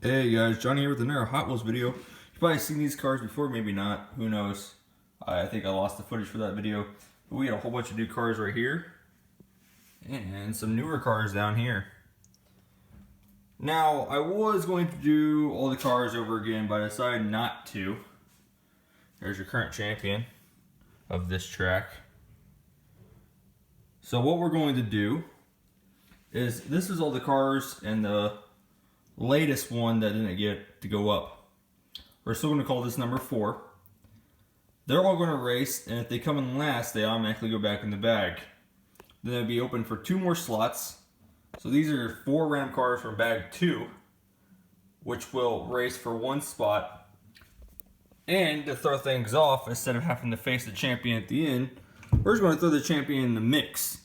Hey guys, Johnny here with another Hot Wheels video. You've probably seen these cars before, maybe not, who knows. I think I lost the footage for that video. But we got a whole bunch of new cars right here. And some newer cars down here. Now, I was going to do all the cars over again, but I decided not to. There's your current champion of this track. So what we're going to do is, this is all the cars and the latest one that didn't get to go up. We're still going to call this number 4. They're all going to race, and if they come in last, they automatically go back in the bag. Then they'll be open for 2 more slots. So these are 4 random cars from bag 2, which will race for 1 spot. And to throw things off, instead of having to face the champion at the end, we're just going to throw the champion in the mix.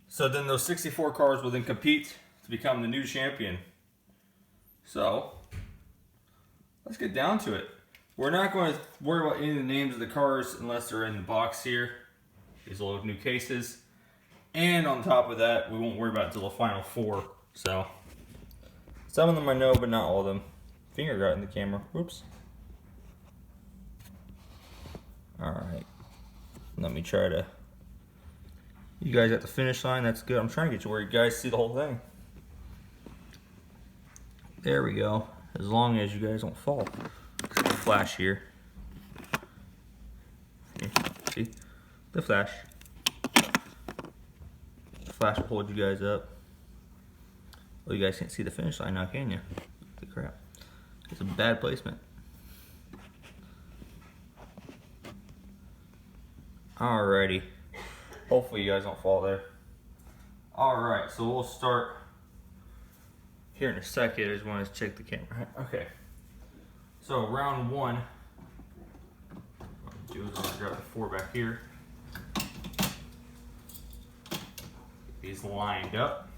So then those 64 cars will then compete to become the new champion. So, let's get down to it. We're not going to worry about any of the names of the cars unless they're in the box here. These little new cases. And on top of that, we won't worry about it until the final 4. So, some of them I know, but not all of them. Finger got in the camera. Whoops. Alright. Let me try to... You guys at the finish line, that's good. I'm trying to get you where you guys see the whole thing. There we go. As long as you guys don't fall. Flash here. See? The flash. The flash will hold you guys up. Well, you guys can't see the finish line now, can you? The crap. It's a bad placement. Alrighty. Hopefully you guys don't fall there. Alright, so we'll start here in a second. I just want to check the camera. Okay. So round 1. What I'll do is I'm going to grab the 4 back here. Get these lined up.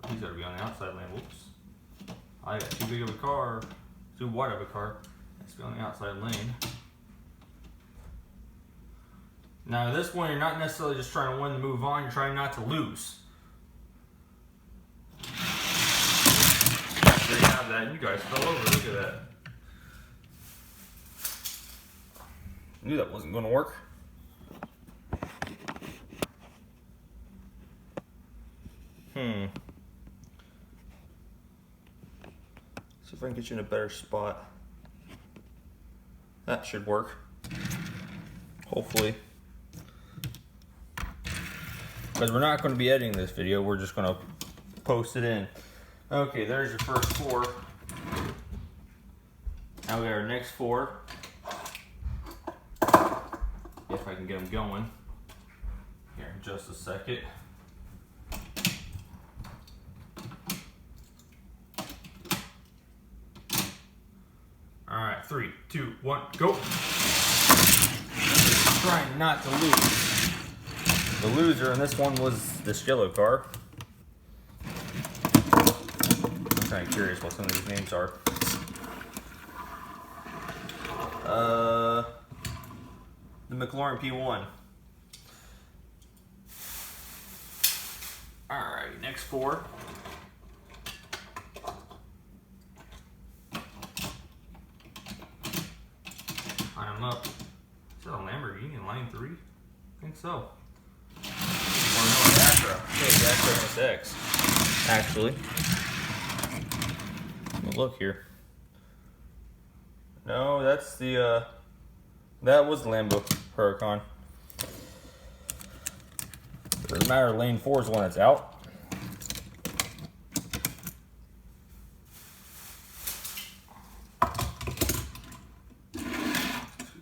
These gotta be on the outside lane. Whoops. I got too big of a car. Too wide of a car. Let's be on the outside lane. Now this one, you're not necessarily just trying to win to move on. You're trying not to lose. There you have that. You guys fell over. Look at that. I knew that wasn't going to work. See if I can get you in a better spot. That should work. Hopefully. Because we're not going to be editing this video. We're just going to post it in. Okay, there's your first 4. Now we got our next 4. If I can get them going. Here in just a second. Alright, 3, 2, 1, go! Trying not to lose. The loser in this one was this yellow car. I'm kind of curious what some of these names are. The McLaren P1. Alright, next 4. I'm up. Is that a Lamborghini in line 3? I think so. Or no, an Acura. Okay, the Acura SX. Actually. Look here. No, that's the, that was the Lambo Huracan. Doesn't matter, lane 4 is the one that's out. Scoot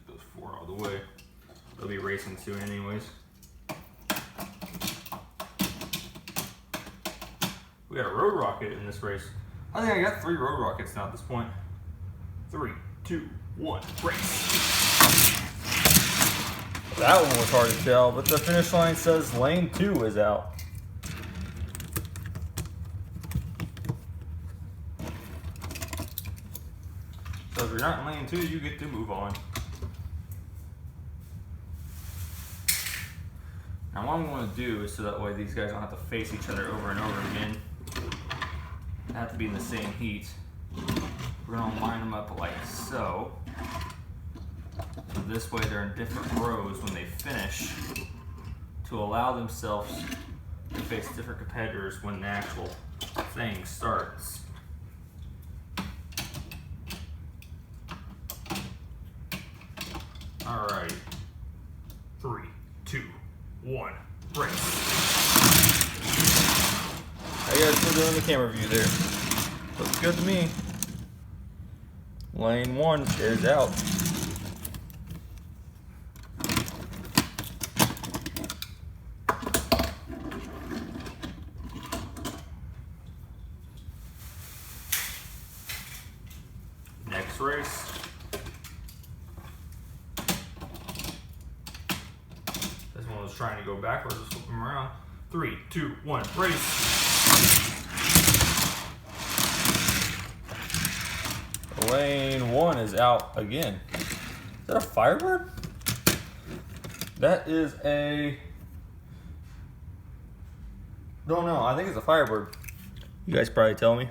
those 4 all the way. They'll be racing soon anyways. We got a road rocket in this race. I think I got 3 road rockets now at this point. 3, 2, 1, race. That one was hard to tell, but the finish line says lane 2 is out. So if you're not in lane 2, you get to move on. Now what I'm going to do is so that way these guys don't have to face each other over and over again. have to be in the same heat. We're gonna line them up like so. So this way they're in different rows when they finish to allow themselves to face different competitors when the actual thing starts. Alright. 3, 2, 1, race. How you guys still doing the camera view there? Looks good to me. Lane 1 is out. Next race. This one was trying to go backwards, let's flip him around. 3, 2, 1, race. Lane 1 is out again. Is that a Firebird? That is a... Don't know, I think it's a Firebird. You guys probably tell me.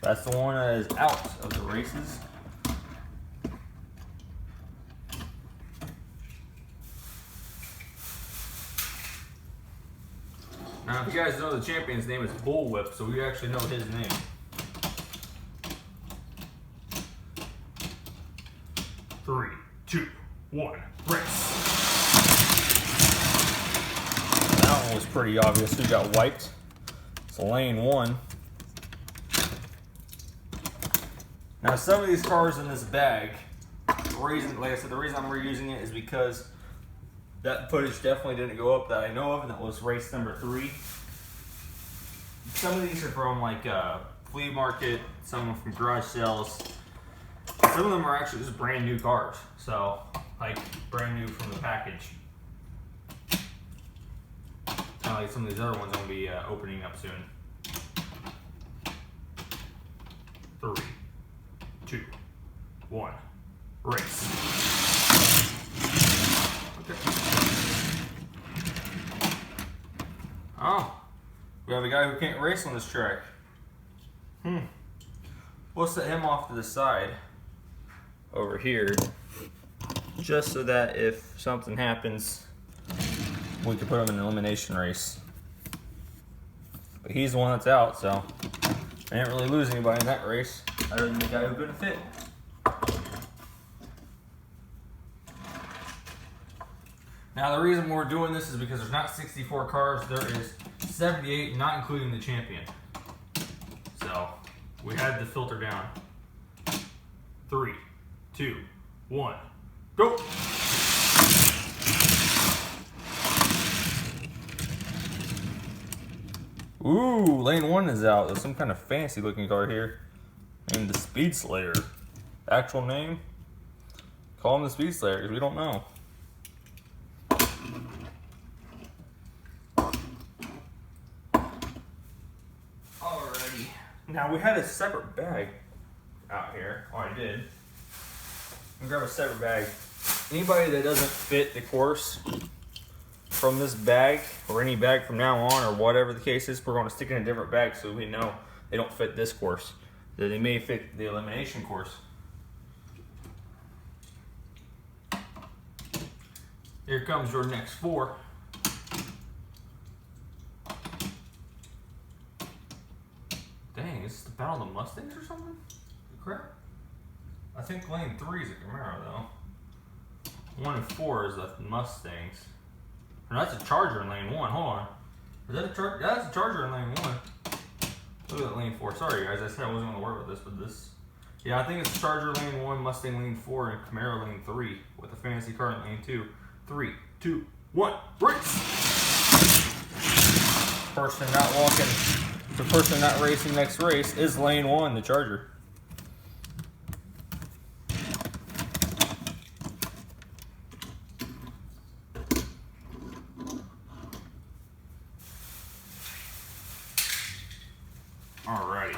That's the one that is out of the races. Now, if you guys know, the champion's name is Bullwhip, so we actually know his name. Three, 2, 1, race. That one was pretty obvious who got wiped. It's lane 1. Now, some of these cars in this bag, like I said, the reason I'm reusing it is because that footage definitely didn't go up that I know of, and that was race number 3. Some of these are from like flea market, some are from garage sales. Some of them are actually just brand new cars, so like brand new from the package. Kind of like some of these other ones I'm gonna be opening up soon. 3, 2, 1, race. Oh, we have a guy who can't race on this track. We'll set him off to the side over here, just so that if something happens, we can put him in an elimination race. But he's the one that's out, so I didn't really lose anybody in that race, other than the guy who couldn't fit. Now the reason we're doing this is because there's not 64 cars, there is 78, not including the champion. So we had to filter down. 3, 2, 1, go! Ooh, lane 1 is out. There's some kind of fancy looking car here. Named the Speed Slayer. Actual name? Call him the Speed Slayer because we don't know. Alrighty. Now we had a separate bag out here. Oh, I did. I'm gonna grab a separate bag. Anybody that doesn't fit the course from this bag, or any bag from now on, or whatever the case is, we're going to stick in a different bag so we know they don't fit this course. That they may fit the elimination course. Here comes your next 4. Dang, is this the Battle of the Mustangs or something? Crap. I think lane 3 is a Camaro though. 1 and 4 is the Mustangs. No, that's a Charger in lane 1. Hold on. Is that a Charger? Yeah, that's a Charger in lane 1. Look at that lane 4. Sorry guys, I said I wasn't going to work with this, but this. Yeah, I think it's Charger lane 1, Mustang lane 4, and Camaro lane 3 with a fancy car in lane 2. 3, 2, 1, race! Person not walking, the person not racing next race is lane 1, the Charger. Alrighty.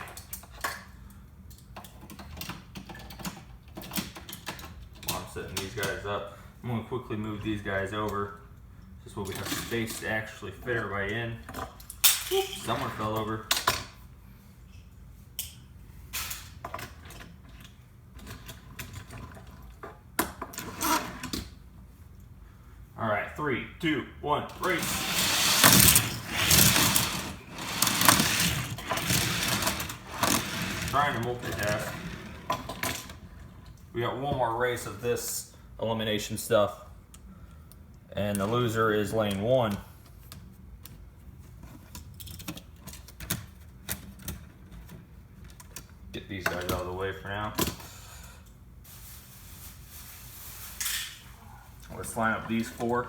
While I'm setting these guys up, I'm going to quickly move these guys over just so we have space to actually fit everybody in. Oops, someone fell over. All right, 3, 2, 1, race. Trying to multitask. We got one more race of this elimination stuff, and the loser is lane 1. Get these guys out of the way for now. Let's line up these 4.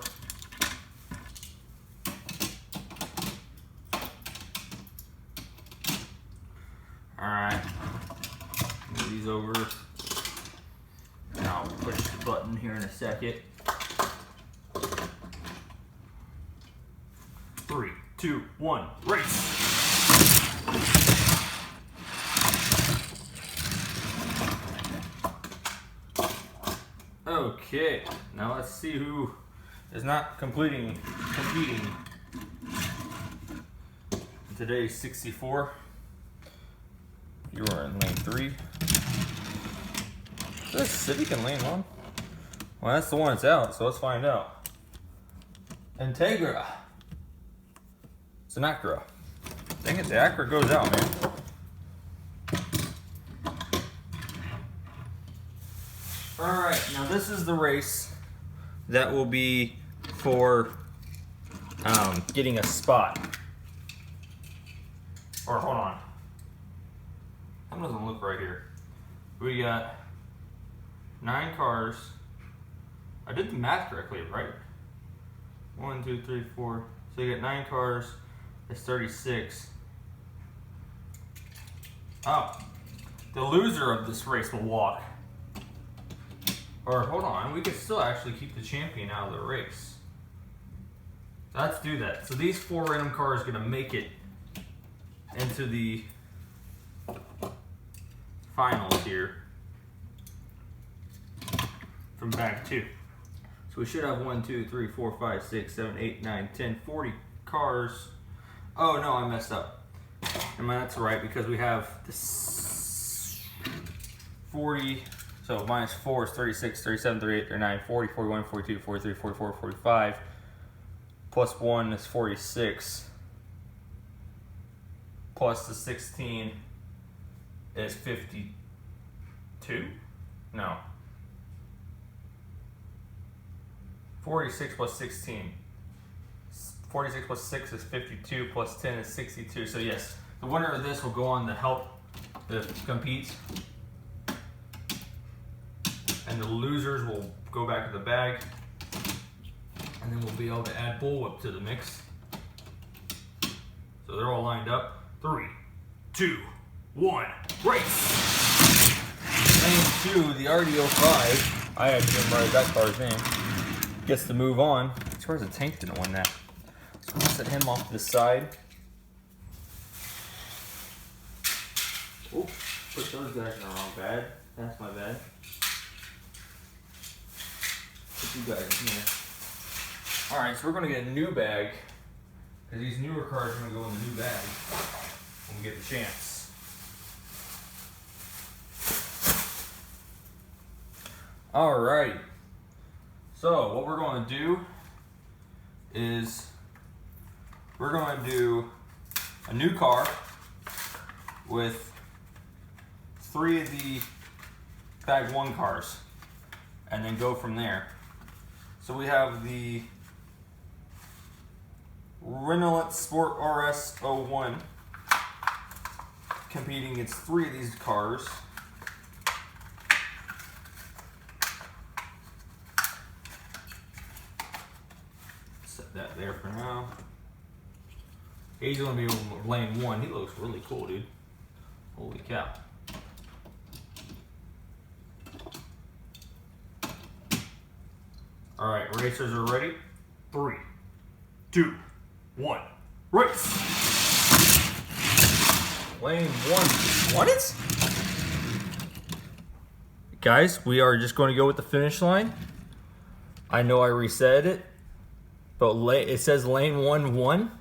Alright. Move these over. And I'll push the button here in a second. 3, 2, 1, race! Okay, now let's see who is not competing in today's 64. You are in lane 3. Is this Civic in lane 1? Well, that's the one that's out, so let's find out. Integra. It's an Acura. Dang it, the Acura goes out, man. Alright, now this is the race that will be for getting a spot. Or hold on. That doesn't look right here. We got 9 cars. I did the math correctly, right? 1, 2, 3, 4. So you got 9 cars. That's 36. Oh, the loser of this race will walk. Or hold on, we could still actually keep the champion out of the race. Let's do that. So these 4 random cars are gonna make it into the finals here from bag 2. So we should have 1, 2, 3, 4, 5, 6, 7, 8, 9, 10, 40 cars. Oh no, I messed up. And that's right, because we have this 40. So minus 4 is 36, 37, 38, 39, 40, 41, 42, 43, 44, 45. Plus 1 is 46. Plus the 16 is 52? No. 46 plus 16. 46 plus 6 is 52, plus 10 is 62. So yes, the winner of this will go on to help the compete. And the losers will go back to the bag. And then we'll be able to add bullwhip to the mix. So they're all lined up. 3, 2, 1, race! Lane 2, the RDO5. I actually remember that car's name. Gets to move on. I'm surprised the tank didn't win that. So I'll set him off to the side. Oh, put those guys in the wrong bag. That's my bad. Put you guys in here. Alright, so we're going to get a new bag. Because these newer cars are going to go in the new bag when we get the chance. Alright. So, what we're going to do is we're going to do a new car with 3 of the bag 1 cars and then go from there. So we have the Renault Sport RS 01 competing against 3 of these cars. Set that there for now. He's gonna be in lane 1. He looks really cool, dude. Holy cow. Alright, racers are ready. 3, 2, 1, race! Lane 1. Won it? Guys, we are just going to go with the finish line. I know I reset it, but it says lane 1 won.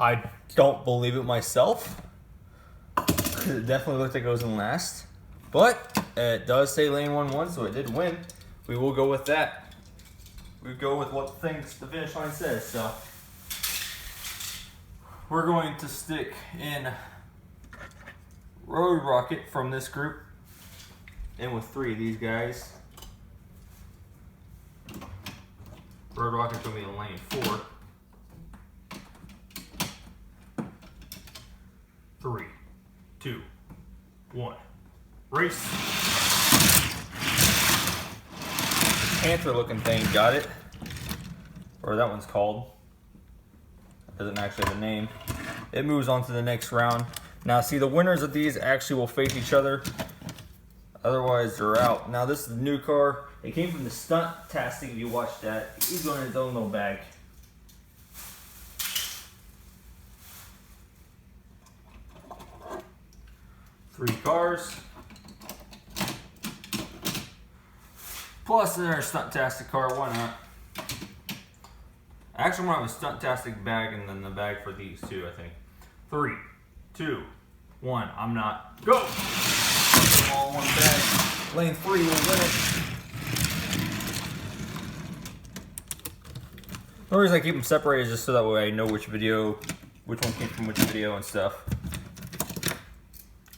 I don't believe it myself. It definitely looked like it was in last. But it does say lane 1 won, so it did win. We will go with that. We go with what the finish line says. So we're going to stick in Road Rocket from this group, in with 3 of these guys. Road Rocket's gonna be in lane 4. 3, 2, 1, race. Panther looking thing got it. Or that one's called. It doesn't actually have a name. It moves on to the next round. Now see, the winners of these actually will face each other. Otherwise they're out. Now this is the new car. It came from the Stunt-tastic, if you watched that. He's going in his own little bag. Three cars. Plus another Stunt-tastic car, why not? I actually want to have a Stunt-tastic bag and then the bag for these two, I think. 3, 2, 1, I'm not. Go! Put them all in one bag. Lane 3 will win it. The reason I keep them separated is just so that way I know which one came from which video and stuff.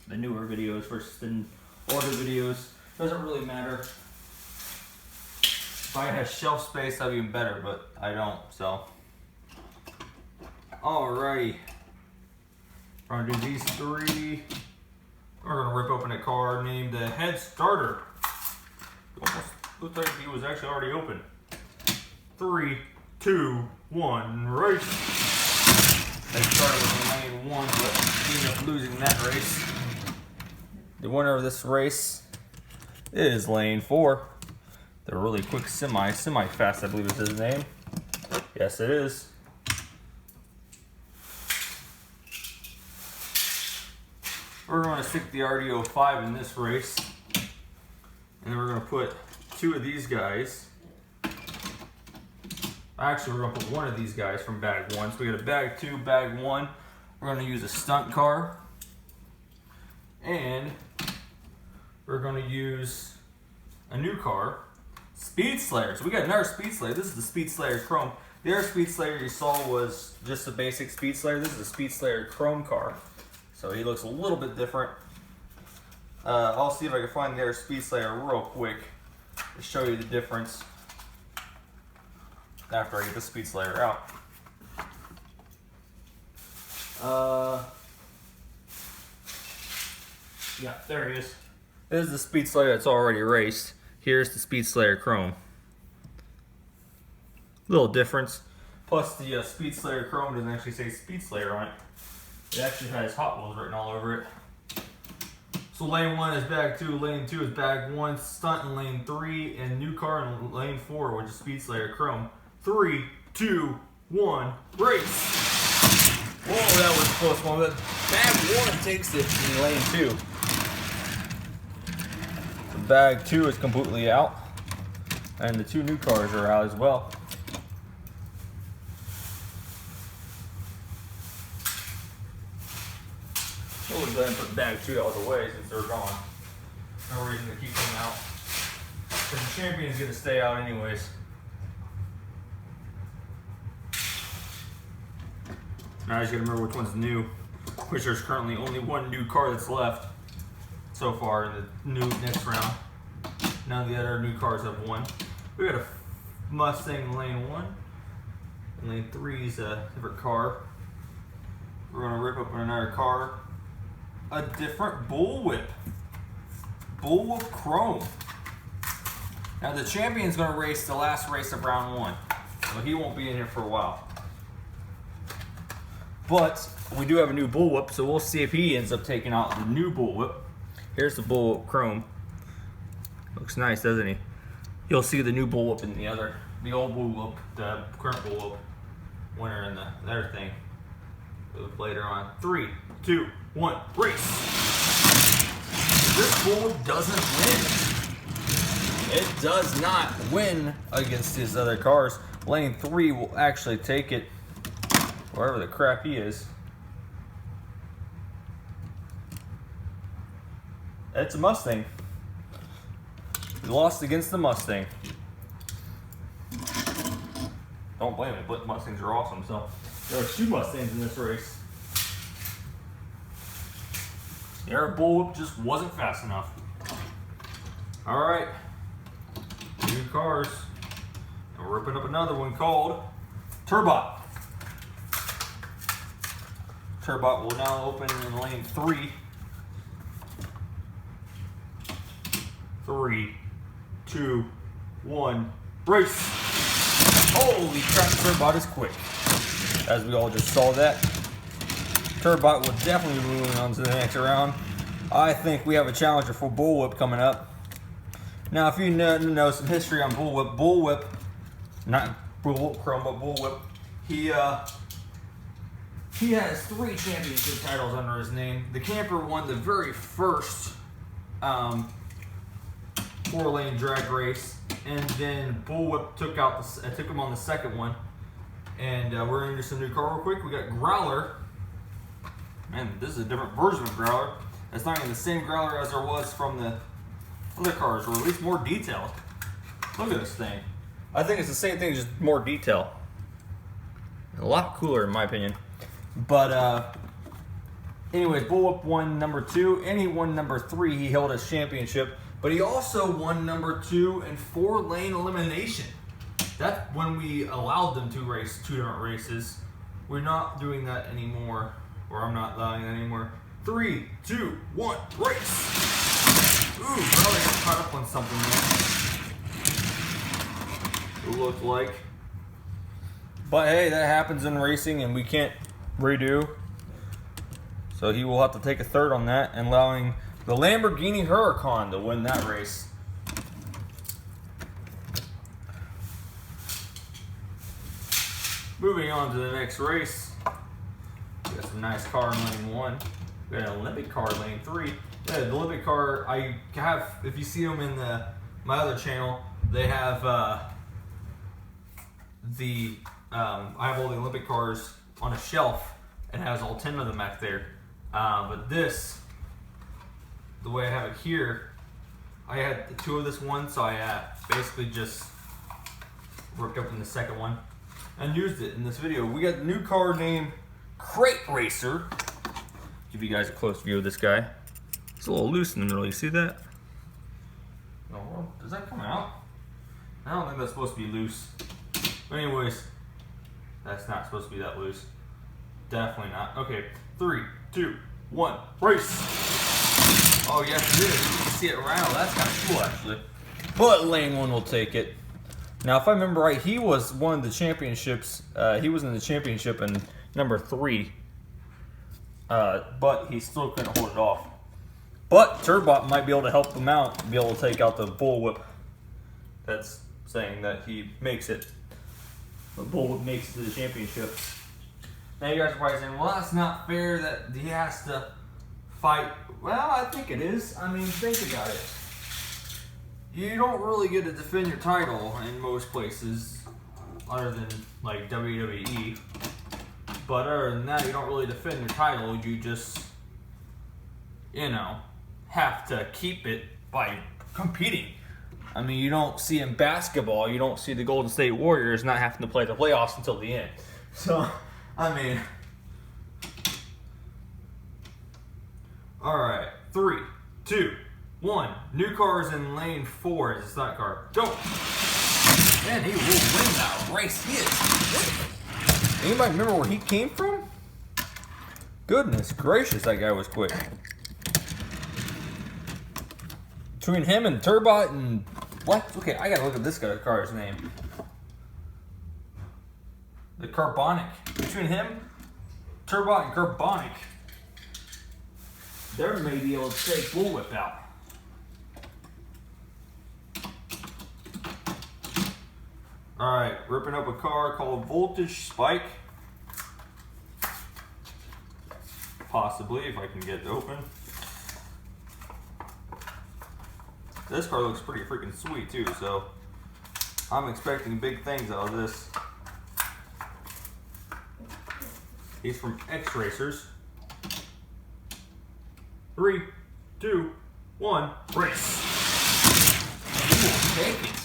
The newer videos versus the older videos. Doesn't really matter. If I had shelf space, that'd be even better, but I don't, so. Alrighty. We're gonna do these 3. We're gonna rip open a car named the Head Starter. Almost looked like he was actually already open. 3, 2, 1, race. They started with lane 1, but ended up losing that race. The winner of this race is lane 4. The really quick semi-fast, I believe is his name. Yes, it is. We're going to stick the RD05 in this race. And then we're going to put 2 of these guys. Actually, we're going to put 1 of these guys from bag 1. So we got a bag 2, bag 1. We're going to use a stunt car. And we're going to use a new car, Speed Slayer. So we got another Speed Slayer. This is the Speed Slayer Chrome. The other Speed Slayer you saw was just a basic Speed Slayer. This is a Speed Slayer Chrome car. So he looks a little bit different. I'll see if I can find the other Speed Slayer real quick to show you the difference after I get the Speed Slayer out. Yeah, there he is. This is the Speed Slayer that's already raced. Here's the Speed Slayer Chrome. Little difference. Plus the Speed Slayer Chrome doesn't actually say Speed Slayer on it. It actually has Hot Wheels written all over it. So lane 1 is bag 2, lane 2 is bag 1, stunt in lane 3, and new car in lane 4, which is Speed Slayer Chrome. 3, 2, 1, race! Whoa, that was a close one, but bag 1 takes it in lane 2. So bag 2 is completely out, and the 2 new cars are out as well. We'll go ahead and put bag 2 out of the way since they're gone. No reason to keep them out. Because the champion's going to stay out anyways. Now I just got to remember which one's new. Which there's currently only 1 new car that's left so far in the next round. None of the other new cars have won. We got a Mustang in lane 1. And lane 3 is a different car. We're going to rip open another car. A different bullwhip. Bullwhip Chrome. Now the champion's going to race the last race of round 1. So he won't be in here for a while. But we do have a new bullwhip, so we'll see if he ends up taking out the new bullwhip. Here's the bullwhip Chrome. Looks nice, doesn't he? You'll see the new bullwhip in the old bullwhip, the current bullwhip winner in the other thing. Later on. 3, 2, 1, race! This bullwhip doesn't win. It does not win against these other cars. Lane 3 will actually take it. wherever the crap he is. It's a Mustang. He lost against the Mustang. Don't blame me, but Mustangs are awesome. So there are 2 Mustangs in this race. Their bullwhip just wasn't fast enough. All right, 2 cars. And we're ripping up another one called Turbot. Turbot will now open in lane 3. 3, 2, 1, race! Holy crap, Turbot is quick. As we all just saw that. Turbot will definitely be moving on to the next round. I think we have a challenger for Bullwhip coming up. Now, if you know some history on Bullwhip, not Bullwhip Chrome, but Bullwhip, he has 3 championship titles under his name. The Camper won the very first 4-lane drag race, and then Bullwhip took him on the second one. And we're gonna do some new car real quick. We got Growler. Man, this is a different version of Growler. It's not even the same Growler as there was from the other cars, or at least more detailed. Look at this thing. I think it's the same thing, just more detail. A lot cooler in my opinion. But anyways, Bullwhip won number 2, and he won number 3. He held his championship, but he also won number 2 in 4-lane elimination. That's when we allowed them to race 2 different races. We're not doing that anymore, or I'm not allowing that anymore. 3, 2, 1, race! Ooh, probably got caught up on something there. It looked like. But hey, that happens in racing, and we can't redo. So he will have to take a third on that, and allowing the Lamborghini Huracan to win that race. Moving on to the next race. We got some nice car in lane 1. We got an Olympic car in lane 3. Yeah, the Olympic car, I have, if you see them in my other channel, they have I have all the Olympic cars on a shelf. It has all 10 of them back there. But this, the way I have it here, I had 2 of this one, so I basically just ripped open the second one and used it in this video. We got a new car named Crate Racer. Give you guys a close view of this guy. It's a little loose in the middle, you see that? Oh, does that come out? I don't think that's supposed to be loose. But anyways, that's not supposed to be that loose. Definitely not. Okay, 3, 2, 1, race! Oh yes it is. You can see it rattle. That's kind of cool actually. But lane 1 will take it. Now if I remember right, he was one of the championships. He was in the championship in number 3. But he still couldn't hold it off. But Turbot might be able to help him out, be able to take out the Bullwhip. That's saying that he makes it. The Bullwhip makes it to the championship. Now you guys are probably saying, well, that's not fair that he has to fight. Well, I think it is. I mean, think about it. You don't really get to defend your title in most places, other than like WWE. But other than that, you don't really defend your title. You just, you know, have to keep it by competing. I mean, you don't see in basketball, you don't see the Golden State Warriors not having to play the playoffs until the end. So, I mean, all right, 3, 2, 1. New cars in lane 4 is a stock car. Go! Man, he will win that race. He is. Anybody remember where he came from? Goodness gracious, that guy was quick. Between him and Turbot and what? Okay, I gotta look at this car's name. The Carbonic. Between him, Turbot, and Carbonic, they may be able to take Bullwhip out. Alright, ripping up a car called Voltage Spike. Possibly, if I can get it open. This car looks pretty freaking sweet too, so I'm expecting big things out of this. He's from X Racers. 3, 2, 1, race. He will take it.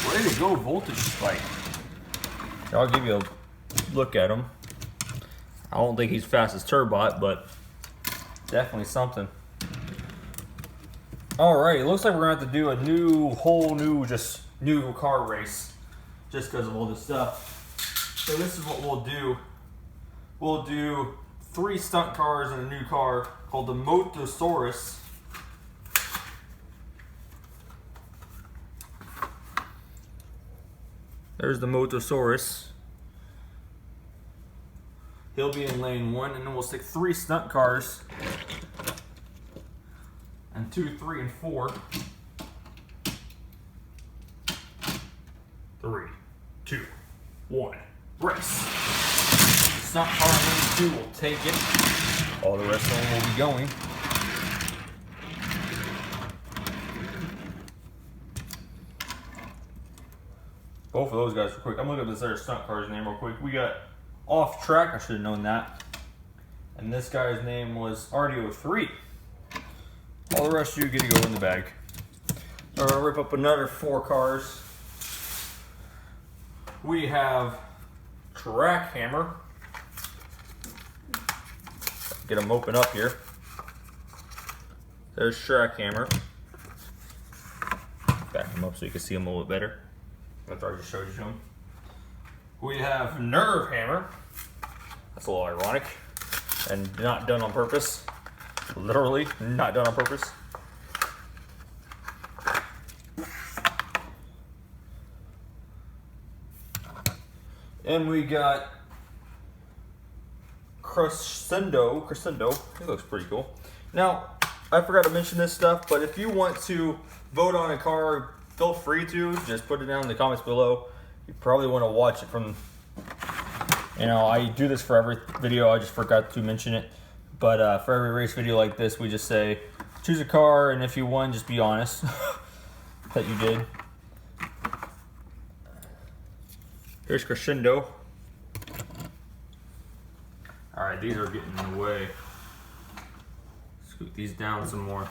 Way to go, voltage spike. I'll give you a look at him. I don't think he's fast as Turbot, but definitely something. Alright, it looks like we're gonna have to do a whole new car race just because of all this stuff. So this is what we'll do. We'll do 3 stunt cars in a new car called the Motosaurus. There's the Motosaurus. He'll be in lane 1, and then we'll stick 3 stunt cars. And 2, 3, and 4. 3, 2, 1, race. Stunt car in lane 2 will take it. All the rest of them will be going. Both of those guys real quick. I'm looking at this other stunt car's name real quick. We got Off Track, I should have known that. And this guy's name was RDO3. All the rest of you get to go in the bag. So we're gonna rip up another 4 cars. We have Track Hammer. Get them open up here. There's Track Hammer. Back them up so you can see them a little bit better. After I just showed you them. We have Nerve Hammer. That's a little ironic. And not done on purpose. Literally not done on purpose. And we got Crescendo. It looks pretty cool. Now, I forgot to mention this stuff, but if you want to vote on a car, feel free to. Just put it down in the comments below. You probably want to watch it from, you know, I do this for every video. I just forgot to mention it. But for every race video like this, we just say, choose a car, and if you won, just be honest that you did. Here's Crescendo. Alright, these are getting in the way. Scoot these down some more.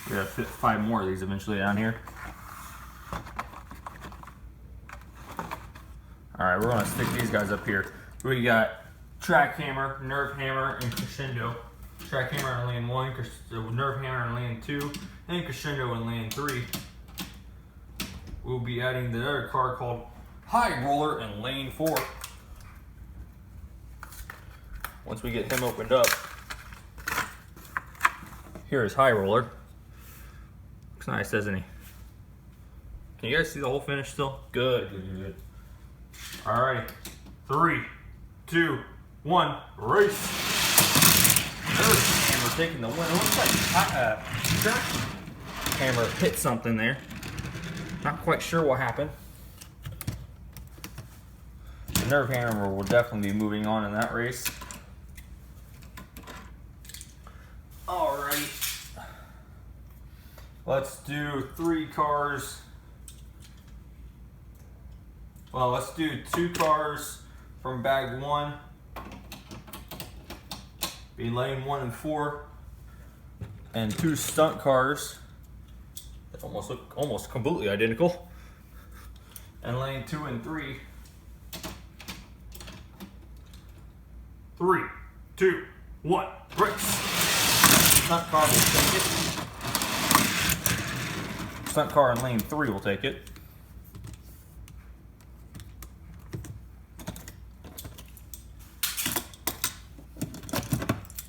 We gotta fit 5 more of these eventually down here. Alright, we're gonna stick these guys up here. We got Track Hammer, Nerve Hammer, and Crescendo. Track Hammer in lane 1, Nerve Hammer in lane 2, and Crescendo in lane 3. We'll be adding the other car called High Roller in lane 4. Once we get him opened up, here is High Roller. Looks nice, doesn't he? Can you guys see the whole finish still? Good, good, good. Alright, 3, 2, 1, race. Nerve Hammer taking the win. It looks like Track Hammer hit something there. Not quite sure what happened. The Nerve Hammer will definitely be moving on in that race. Alright. Let's do 3 cars. Well, let's do 2 cars from bag 1. Be lane 1 and 4. And 2 stunt cars. That almost look almost completely identical. And lane 2 and 3. 3, 2, 1, race. Stunt car will take it. Stunt car in lane 3 will take it.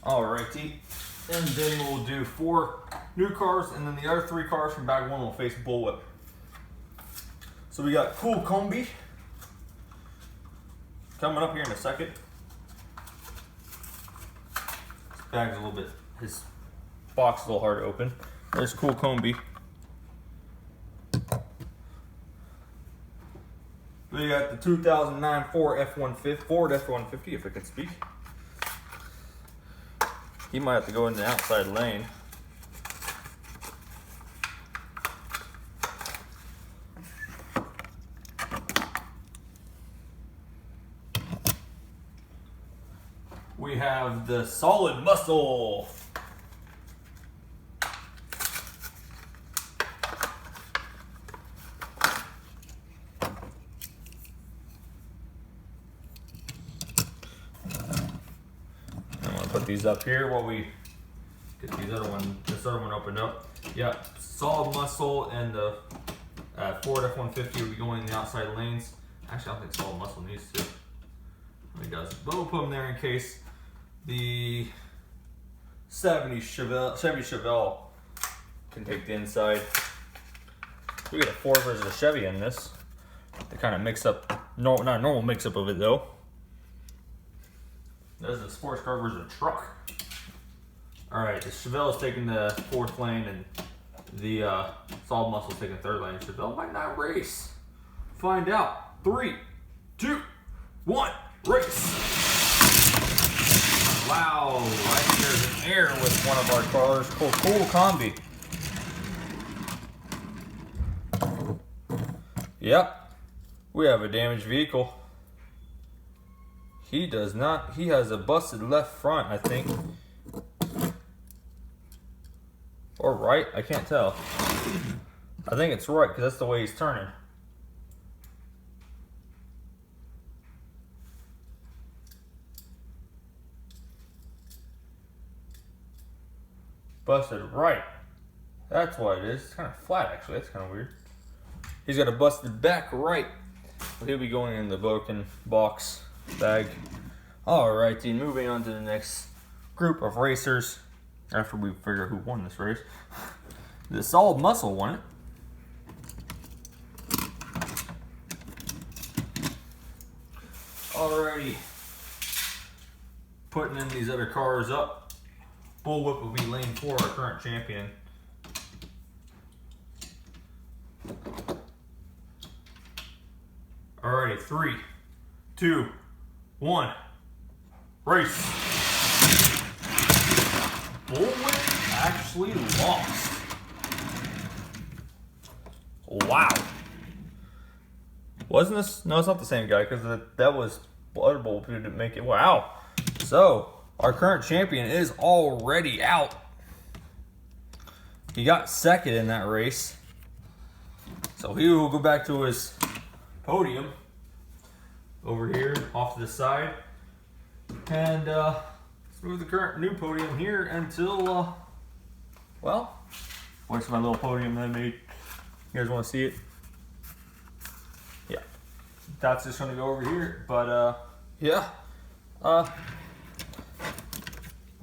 Alrighty. And then we'll do 4 new cars, and then the other 3 cars from bag 1 will face Bullwhip. So we got Cool Combi coming up here in a second. This bag's a little bit, his box is a little hard to open. There's Cool Combi. We got the 2009 Ford F-150, if I can speak. He might have to go in the outside lane. we have the Solid Muscle. I'm gonna put these up here while we get this other one opened up. Yeah, Solid Muscle and the Ford F-150 will be going in the outside lanes. Actually, I don't think Solid Muscle needs to. He does, but we'll put them there in case the Chevy Chevelle can take the inside. We got a Ford versus a Chevy in this. They kind of mix up, not a normal mix up of it though. This is a sports car versus a truck. All right, the Chevelle is taking the 4th lane and the Solid Muscle is taking the 3rd lane. Chevelle might not race. Find out. 3, 2, 1, race. Wow, right there's an error with one of our cars. Cool combi. Yep, we have a damaged vehicle. He does not. He has a busted left front, I think. Or right, I can't tell. I think it's right because that's the way he's turning. Busted right. That's what it is. It's kind of flat actually. That's kind of weird. He's got a busted back right. He'll be going in the broken box bag. Alright, team, moving on to the next group of racers. After we figure out who won this race. The Solid Muscle won it. Alrighty. Putting in these other cars up. Bullwhip will be lane 4, our current champion. Alrighty, 3, 2, 1, race. Bullwhip actually lost. Wow. Wasn't this? No, it's not the same guy because that was Blood Bowl who didn't make it. Wow. So, our current champion is already out. He got 2nd in that race. So he will go back to his podium over here off to the side. And let's move the current new podium here until, well, where's my little podium that I made? You guys want to see it? Yeah. That's just going to go over here. But, yeah.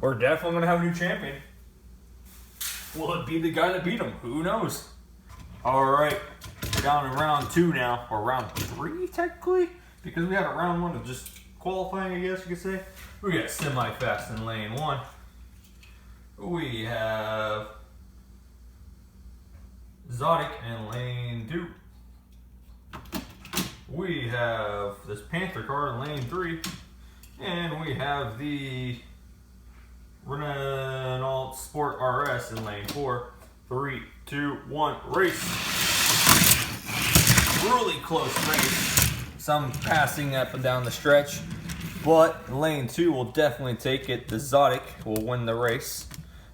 We're definitely going to have a new champion. Will it be the guy that beat him? Who knows? Alright. We're down in round 2 now. Or round 3, technically. Because we had a round 1 of just qualifying, I guess you could say. We got semi-fast in lane 1. We have Zodic in lane 2. We have this Panther car in lane 3. And we have the Renault Sport RS in lane 4. 3, 2, 1, race. Really close race. Some passing up and down the stretch. But lane 2 will definitely take it. The Zodic will win the race.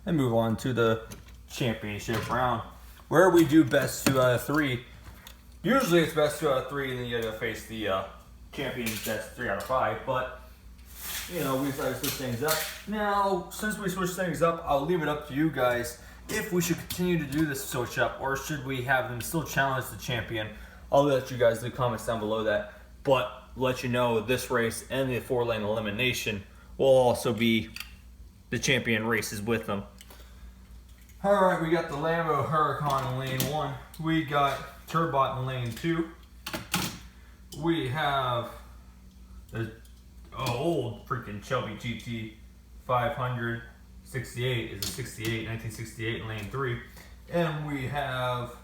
And move on to the championship round, where we do best 2 out of 3. Usually it's best 2 out of 3, and then you gotta face the champions best 3 out of 5. But you know, we decided to switch things up. Now, since we switched things up, I'll leave it up to you guys if we should continue to do this switch up, or should we have them still challenge the champion. I'll let you guys leave comments down below that. But let you know this race and the 4-lane elimination will also be the champion races with them. Alright, we got the Lambo Huracan in lane 1. We got Turbot in lane 2. We have the old freaking Shelby GT 500 68 is a 1968 in lane 3. And we have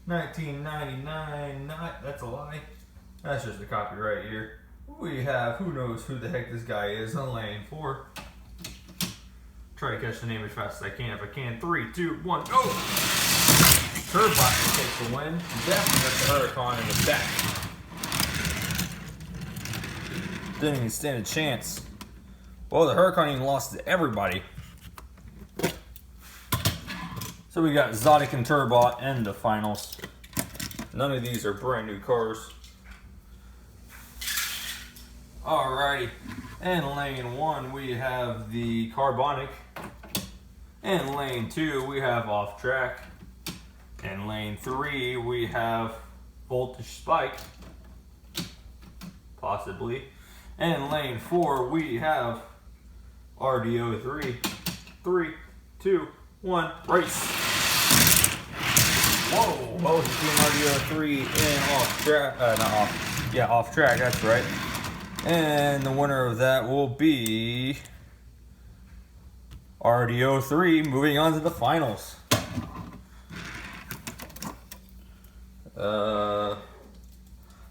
1999, that's a lie. That's just a copyright here. We have, who knows who the heck this guy is, in lane 4. Try to catch the name as fast as I can. If I can, 3, 2, 1, go! Turbot will take the win. Definitely got the Huracan in the back. Didn't even stand a chance. Well, the Huracan lost to everybody. So we got Zodic and Turbot in the finals. None of these are brand new cars. Alrighty. In lane 1 we have the Carbonic. In lane 2 we have Off Track. In lane 3 we have Voltage Spike. Possibly. In lane 4 we have RDO 3. 3, 2, 1, race. Whoa! Both between RDO 3 and Off Track. Not off. Yeah, Off Track, that's right. And the winner of that will be RDO 3, moving on to the finals.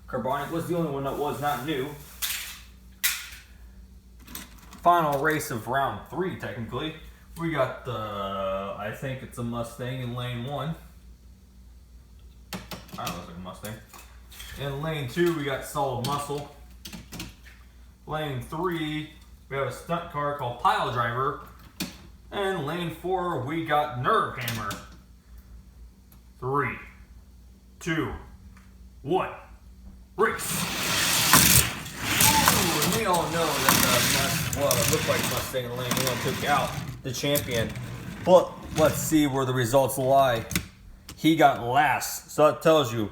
Carbonic was the only one that was not new. Final race of round 3, technically. We got the, I think it's a Mustang in lane 1. I don't know, it's like a Mustang. In lane 2, we got Solid Muscle. Lane 3, we have a stunt car called Pile Driver. And lane 4, we got Nerve Hammer. 3, 2, 1, race. Ooh, and we all know that it looked like Mustang in lane 1 took out the champion. But let's see where the results lie. He got last, so that tells you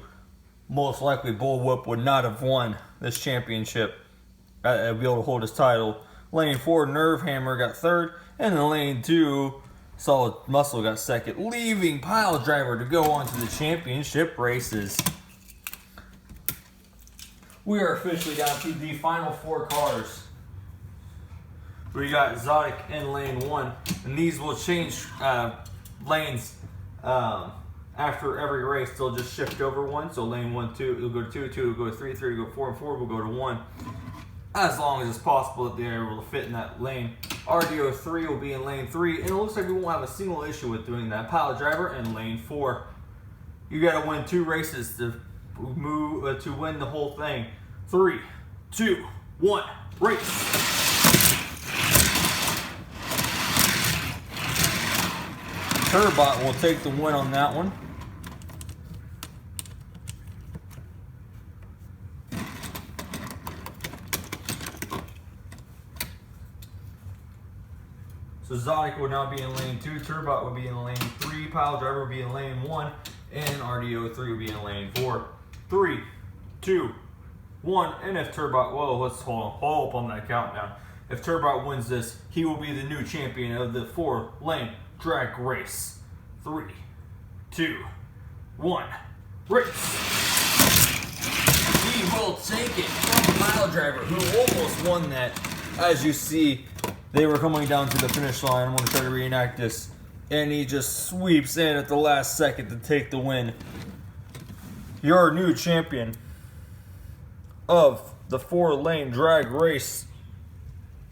most likely Bullwhip would not have won this championship. Be able to hold his title. Lane 4, Nerve Hammer got 3rd, and in lane 2, Solid Muscle got 2nd, leaving Pile Driver to go on to the championship races. We are officially down to the final 4 cars. We got Zodic in lane 1, and these will change lanes after every race. They'll just shift over one. So lane 1, 2, it'll go to 2, 2 will go to 3, 3 will go to 4, and 4 will go to 1. As long as it's possible that they're able to fit in that lane. RDO 3 will be in lane 3, and it looks like we won't have a single issue with doing that. Pile Driver in lane 4. You gotta win 2 races to move to win the whole thing. 3, 2, 1, race. Turbot will take the win on that one. So Zodic would now be in lane 2, Turbot would be in lane 3, Pile Driver would be in lane 1, and RDO 3 would be in lane 4. 3, 2, 1, and if Turbot, whoa, let's hold up on that countdown. If Turbot wins this, he will be the new champion of the 4-lane drag race. 3, 2, 1, race. He will take it from Pile Driver, who almost won that. As you see, they were coming down to the finish line. I'm going to try to reenact this. And he just sweeps in at the last second to take the win. Your new champion of the 4-lane drag race,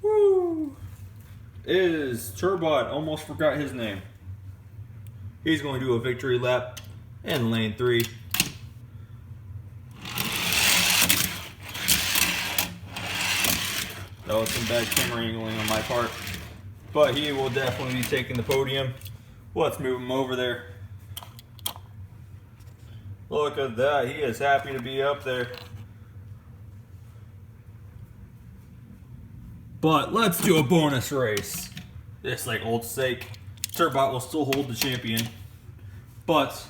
woo, is Turbot. Almost forgot his name. He's going to do a victory lap in lane 3. That was some bad camera angling on my part. But he will definitely be taking the podium. Let's move him over there. Look at that. He is happy to be up there. But let's do a bonus race. Just like old sake. Turbot will still hold the champion. But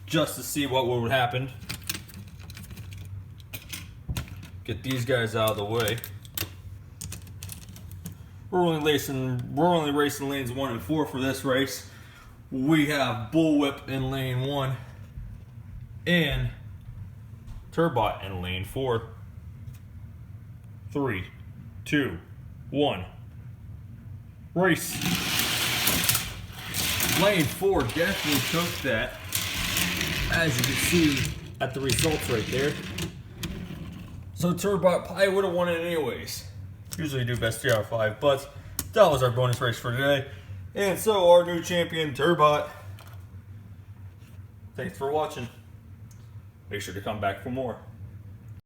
just to see what would happen, get these guys out of the way. We're only racing lanes 1 and 4 for this race. We have Bullwhip in lane 1 and Turbot in lane 4. 3, 2, 1, race. Lane 4 definitely took that, as you can see at the results right there. So Turbot probably would have won it anyways. Usually do best 3 out of 5, but that was our bonus race for today. And so our new champion, Turbot. Thanks for watching. Make sure to come back for more.